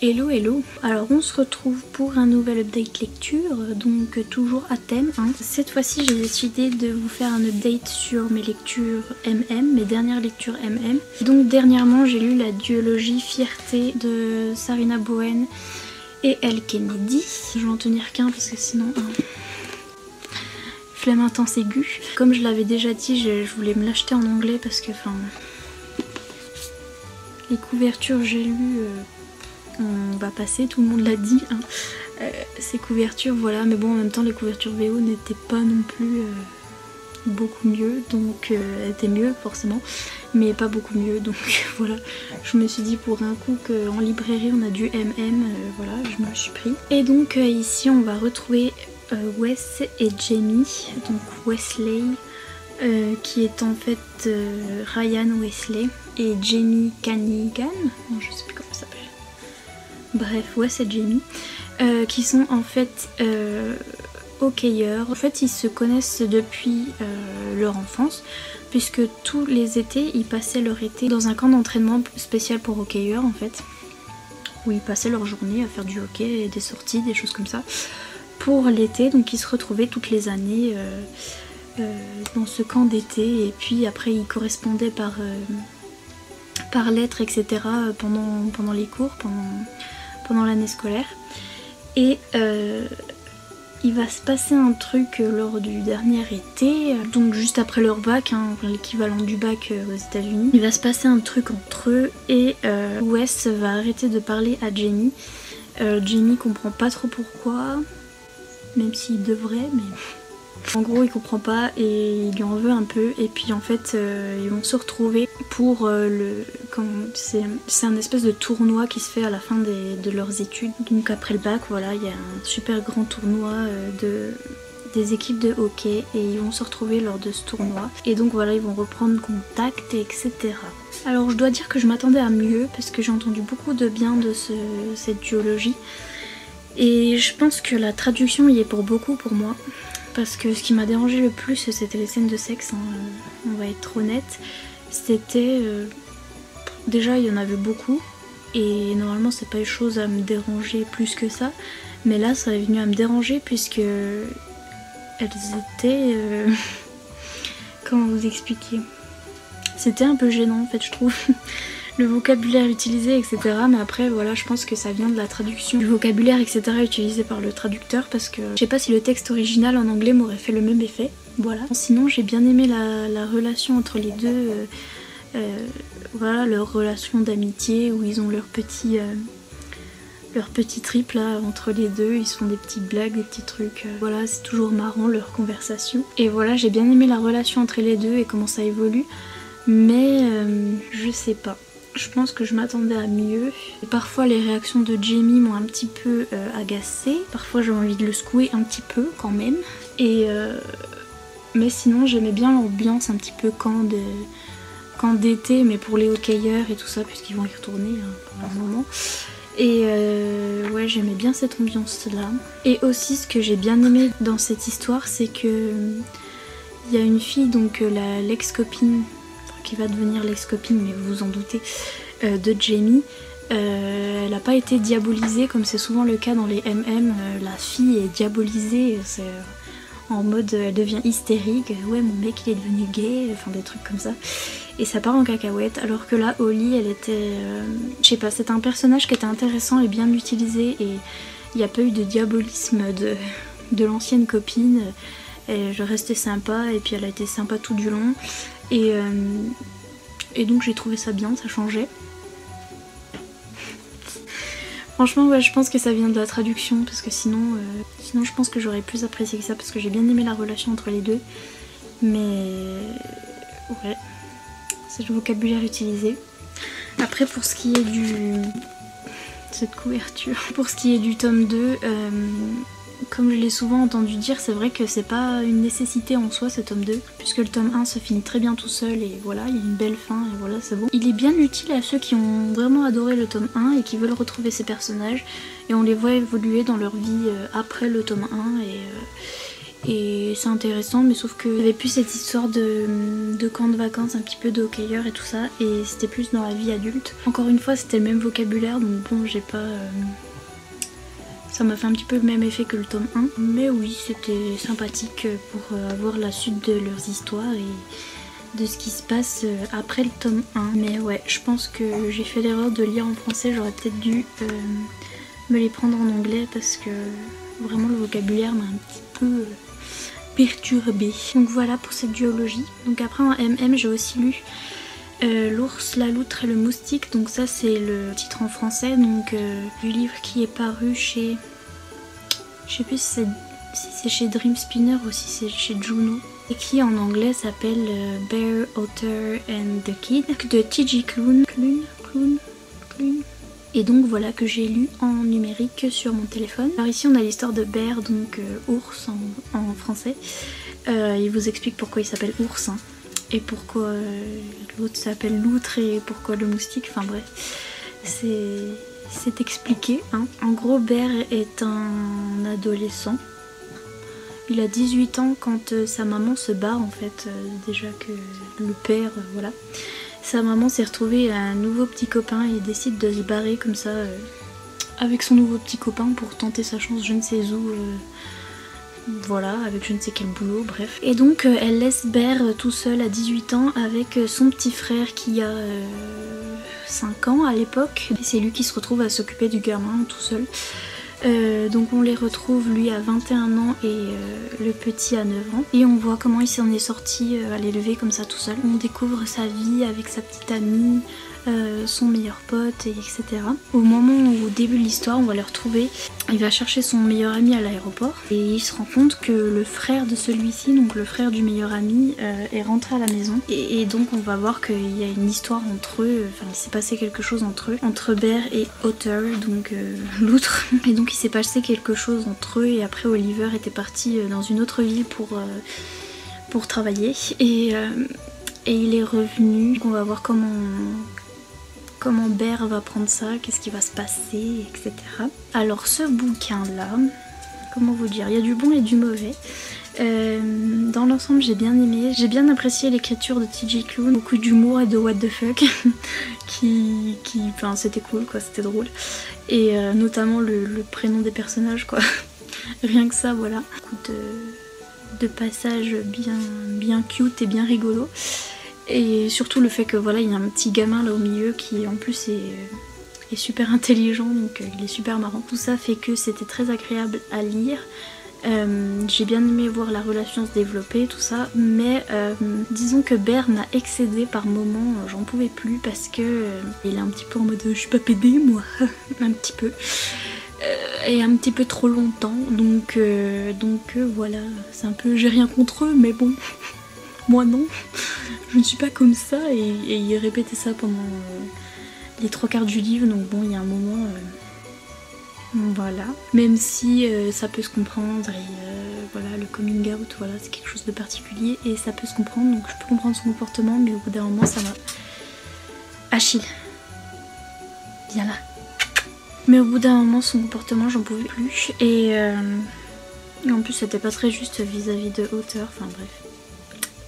Hello hello, alors on se retrouve pour un nouvel update lecture, donc toujours à thème. Cette fois-ci j'ai décidé de vous faire un update sur mes lectures MM, mes dernières lectures MM. Donc dernièrement j'ai lu la duologie Fierté de Sarina Bowen et Elle Kennedy. Je vais en tenir qu'un parce que sinon... flemme intense aiguë. Comme je l'avais déjà dit, je voulais me l'acheter en anglais parce que les couvertures j'ai lues... on va passer, tout le monde l'a dit, ces couvertures, voilà, mais bon en même temps les couvertures VO n'étaient pas non plus beaucoup mieux, donc elles étaient mieux forcément, mais pas beaucoup mieux, donc voilà, je me suis dit pour un coup qu'en librairie on a du MM, voilà, je me le suis pris. Et donc ici on va retrouver Wes et Jamie, donc Wesley, qui est en fait Ryan Wesley, et Jamie Canigan, non, je sais plus comment ça s'appelle. Bref, Wes et Jamie, qui sont en fait hockeyeurs. En fait, ils se connaissent depuis leur enfance, puisque tous les étés, ils passaient leur été dans un camp d'entraînement spécial pour hockeyeurs, en fait, où ils passaient leur journée à faire du hockey et des sorties, des choses comme ça, pour l'été. Donc ils se retrouvaient toutes les années dans ce camp d'été, et puis après ils correspondaient par lettres, etc. pendant les cours, pendant l'année scolaire. Et il va se passer un truc lors du dernier été, donc juste après leur bac, l'équivalent du bac aux États-Unis. Il va se passer un truc entre eux et Wes va arrêter de parler à Jamie. Jamie comprend pas trop pourquoi, même s'il devrait, mais... En gros il comprend pas et il lui en veut un peu, et puis en fait ils vont se retrouver pour c'est un espèce de tournoi qui se fait à la fin de leurs études. Donc après le bac, voilà, il y a un super grand tournoi des équipes de hockey, et ils vont se retrouver lors de ce tournoi, et donc voilà, ils vont reprendre contact, etc. Alors je dois dire que je m'attendais à mieux parce que j'ai entendu beaucoup de bien de cette duologie, et je pense que la traduction y est pour beaucoup pour moi. Parce que ce qui m'a dérangé le plus, c'était les scènes de sexe, on va être honnête. C'était... déjà il y en avait beaucoup, et normalement c'est pas une chose à me déranger plus que ça. Mais là ça est venu à me déranger puisque elles étaient... comment vous expliquer? C'était un peu gênant en fait, je trouve. Le vocabulaire utilisé, etc. Mais après voilà, je pense que ça vient de la traduction du vocabulaire, etc. utilisé par le traducteur, parce que je sais pas si le texte original en anglais m'aurait fait le même effet. Voilà. Sinon j'ai bien aimé la relation entre les deux, voilà, leur relation d'amitié où ils ont leur petit trip là entre les deux, ils se font des petites blagues, des petits trucs, voilà, c'est toujours marrant leur conversation. Et voilà, j'ai bien aimé la relation entre les deux et comment ça évolue, mais je sais pas. Je pense que je m'attendais à mieux. Et parfois les réactions de Jamie m'ont un petit peu agacée. Parfois j'ai envie de le secouer un petit peu quand même. Et mais sinon j'aimais bien l'ambiance un petit peu camp d'été, mais pour les hockeyeurs et tout ça, puisqu'ils vont y retourner pour un moment. Et ouais, j'aimais bien cette ambiance là. Et aussi ce que j'ai bien aimé dans cette histoire, c'est que il y a une fille, donc l'ex-copine, qui va devenir l'ex-copine, mais vous vous en doutez, de Jamie. Elle n'a pas été diabolisée comme c'est souvent le cas dans les MM. La fille est diabolisée, c'est en mode elle devient hystérique, ouais mon mec il est devenu gay, enfin des trucs comme ça, et ça part en cacahuète. Alors que là Holly, elle était, je sais pas, c'était un personnage qui était intéressant et bien utilisé, et il n'y a pas eu de diabolisme de l'ancienne copine. Je restais sympa, et puis elle a été sympa tout du long, et donc j'ai trouvé ça bien, ça changeait. Franchement ouais, je pense que ça vient de la traduction, parce que sinon je pense que j'aurais plus apprécié que ça, parce que j'ai bien aimé la relation entre les deux, mais ouais, c'est le vocabulaire utilisé. Après pour ce qui est cette couverture, pour ce qui est du tome 2, comme je l'ai souvent entendu dire, c'est vrai que c'est pas une nécessité en soi ce tome 2, puisque le tome 1 se finit très bien tout seul, et voilà, il y a une belle fin, et voilà, c'est bon. Il est bien utile à ceux qui ont vraiment adoré le tome 1 et qui veulent retrouver ces personnages, et on les voit évoluer dans leur vie après le tome 1, Et c'est intéressant, mais sauf qu'il y avait plus cette histoire de camp de vacances, un petit peu de hockeyeur et tout ça, et c'était plus dans la vie adulte. Encore une fois, c'était le même vocabulaire, donc bon, j'ai pas... Ça m'a fait un petit peu le même effet que le tome 1. Mais oui, c'était sympathique pour avoir la suite de leurs histoires et de ce qui se passe après le tome 1. Mais ouais, je pense que j'ai fait l'erreur de lire en français, j'aurais peut-être dû me les prendre en anglais parce que vraiment le vocabulaire m'a un petit peu perturbée. Donc voilà pour cette duologie. Donc après en MM j'ai aussi lu L'ours, la loutre et le moustique. Donc ça c'est le titre en français donc du livre qui est paru chez... Je sais plus si c'est chez Dream Spinner ou si c'est chez Juno. Et qui en anglais s'appelle Bear, Otter and the Kid de T.J. Klune. Et donc voilà que j'ai lu en numérique sur mon téléphone. Alors ici on a l'histoire de Bear, donc ours en français. Il vous explique pourquoi il s'appelle ours hein, et pourquoi l'autre s'appelle loutre et pourquoi le moustique, enfin bref. C'est expliqué. Hein. En gros Bear est un adolescent. Il a 18 ans quand sa maman se barre en fait, déjà que le père, voilà. Sa maman s'est retrouvée un nouveau petit copain et décide de se barrer comme ça avec son nouveau petit copain pour tenter sa chance je ne sais où, voilà, avec je ne sais quel boulot, bref. Et donc elle laisse Bear tout seul à 18 ans avec son petit frère qui a 5 ans à l'époque. Et c'est lui qui se retrouve à s'occuper du gamin tout seul. Donc on les retrouve lui à 21 ans et le petit à 9 ans. Et on voit comment il s'en est sorti à l'élever comme ça tout seul. On découvre sa vie avec sa petite amie, son meilleur pote, etc. Au moment où au début de l'histoire on va le retrouver, il va chercher son meilleur ami à l'aéroport et il se rend compte que le frère de celui-ci, donc le frère du meilleur ami, est rentré à la maison. Et donc on va voir qu'il y a une histoire entre eux, enfin il s'est passé quelque chose entre eux, entre Bear et Otter, donc l'outre. Et donc il s'est passé quelque chose entre eux et après Oliver était parti dans une autre ville pour travailler et il est revenu. Donc on va voir comment Bear va prendre ça, qu'est-ce qui va se passer, etc. Alors ce bouquin là, comment vous dire, il y a du bon et du mauvais. Dans l'ensemble j'ai bien aimé, j'ai bien apprécié l'écriture de T.J. Klune, beaucoup d'humour et de what the fuck enfin c'était cool quoi, c'était drôle. Et notamment le prénom des personnages quoi, rien que ça voilà. Beaucoup de passages bien cute et bien rigolo. Et surtout le fait que voilà, il y a un petit gamin là au milieu qui en plus est super intelligent, donc il est super marrant. Tout ça fait que c'était très agréable à lire. J'ai bien aimé voir la relation se développer, tout ça, mais disons que Bear m'a excédé par moments, j'en pouvais plus parce que il est un petit peu en mode je suis pas pédé moi, un petit peu. Et un petit peu trop longtemps, donc voilà, c'est un peu, j'ai rien contre eux, mais bon, moi non, je ne suis pas comme ça, et il répétait ça pendant les 3/4 du livre, donc bon, il y a un moment, voilà, même si ça peut se comprendre, et voilà, le coming out, voilà, c'est quelque chose de particulier, et ça peut se comprendre, donc je peux comprendre son comportement, mais au bout d'un moment, ça m'a... Achille, viens là. Mais au bout d'un moment, son comportement, j'en pouvais plus. Et en plus, c'était pas très juste vis-à-vis de Otter. Enfin bref.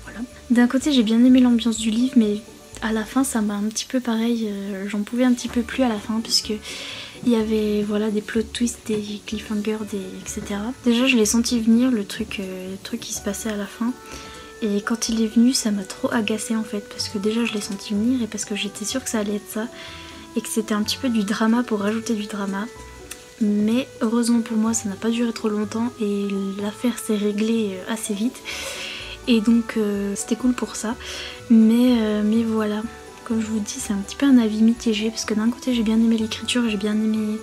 Voilà. D'un côté, j'ai bien aimé l'ambiance du livre, mais à la fin, ça m'a un petit peu pareil. J'en pouvais un petit peu plus à la fin, puisque il y avait voilà, des plot twists, des cliffhangers, etc. Déjà, je l'ai senti venir, le truc qui se passait à la fin. Et quand il est venu, ça m'a trop agacée en fait. Parce que déjà, je l'ai senti venir et parce que j'étais sûre que ça allait être ça. Et que c'était un petit peu du drama pour rajouter du drama. Mais heureusement pour moi ça n'a pas duré trop longtemps et l'affaire s'est réglée assez vite. Et donc c'était cool pour ça. Mais voilà, comme je vous dis, c'est un petit peu un avis mitigé. Parce que d'un côté j'ai bien aimé l'écriture, j'ai bien aimé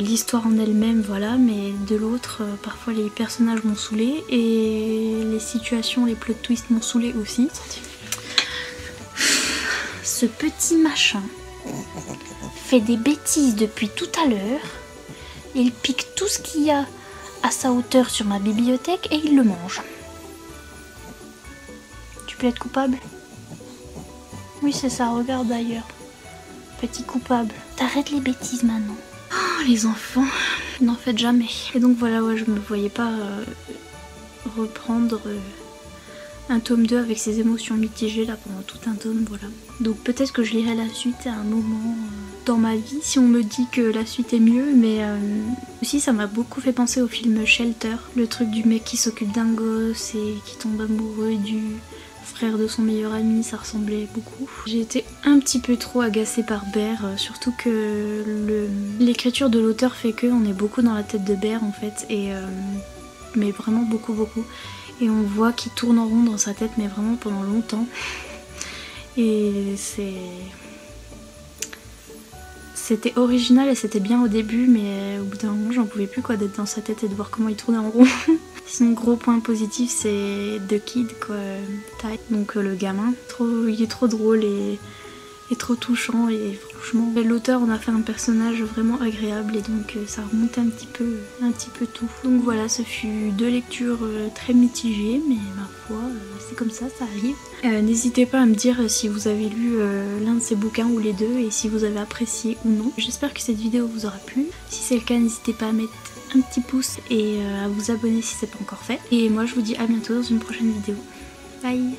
l'histoire en elle-même, voilà. Mais de l'autre, parfois les personnages m'ont saoulée. Et les situations, les plot twists m'ont saoulée aussi. Ce petit machin fait des bêtises depuis tout à l'heure, il pique tout ce qu'il y a à sa hauteur sur ma bibliothèque et il le mange. Tu peux être coupable? Oui c'est ça, regarde d'ailleurs. petit coupable. T'arrêtes les bêtises maintenant. Oh, les enfants, n'en faites jamais. Et donc voilà, ouais, je me voyais pas reprendre un tome 2 avec ses émotions mitigées là pendant tout un tome, voilà. Donc peut-être que je lirai la suite à un moment dans ma vie si on me dit que la suite est mieux, mais aussi ça m'a beaucoup fait penser au film Shelter, le truc du mec qui s'occupe d'un gosse et qui tombe amoureux du frère de son meilleur ami, ça ressemblait beaucoup. J'ai été un petit peu trop agacée par Bear, surtout que l'écriture de l'auteur fait qu'on est beaucoup dans la tête de Bear en fait, et mais vraiment beaucoup. Et on voit qu'il tourne en rond dans sa tête, mais vraiment pendant longtemps. Et c'était original et c'était bien au début, mais au bout d'un moment j'en pouvais plus quoi d'être dans sa tête et de voir comment il tournait en rond. Sinon, gros point positif, c'est The Kid quoi, Ty. Donc le gamin, il est trop drôle et trop touchant, et franchement l'auteur en a fait un personnage vraiment agréable, et donc ça remonte un petit peu tout. Donc voilà, ce fut 2 lectures très mitigées, mais ma foi c'est comme ça arrive. N'hésitez pas à me dire si vous avez lu l'un de ces bouquins ou les deux, et si vous avez apprécié ou non. J'espère que cette vidéo vous aura plu. Si c'est le cas, n'hésitez pas à mettre un petit pouce et à vous abonner si c'est pas encore fait. Et moi je vous dis à bientôt dans une prochaine vidéo. Bye.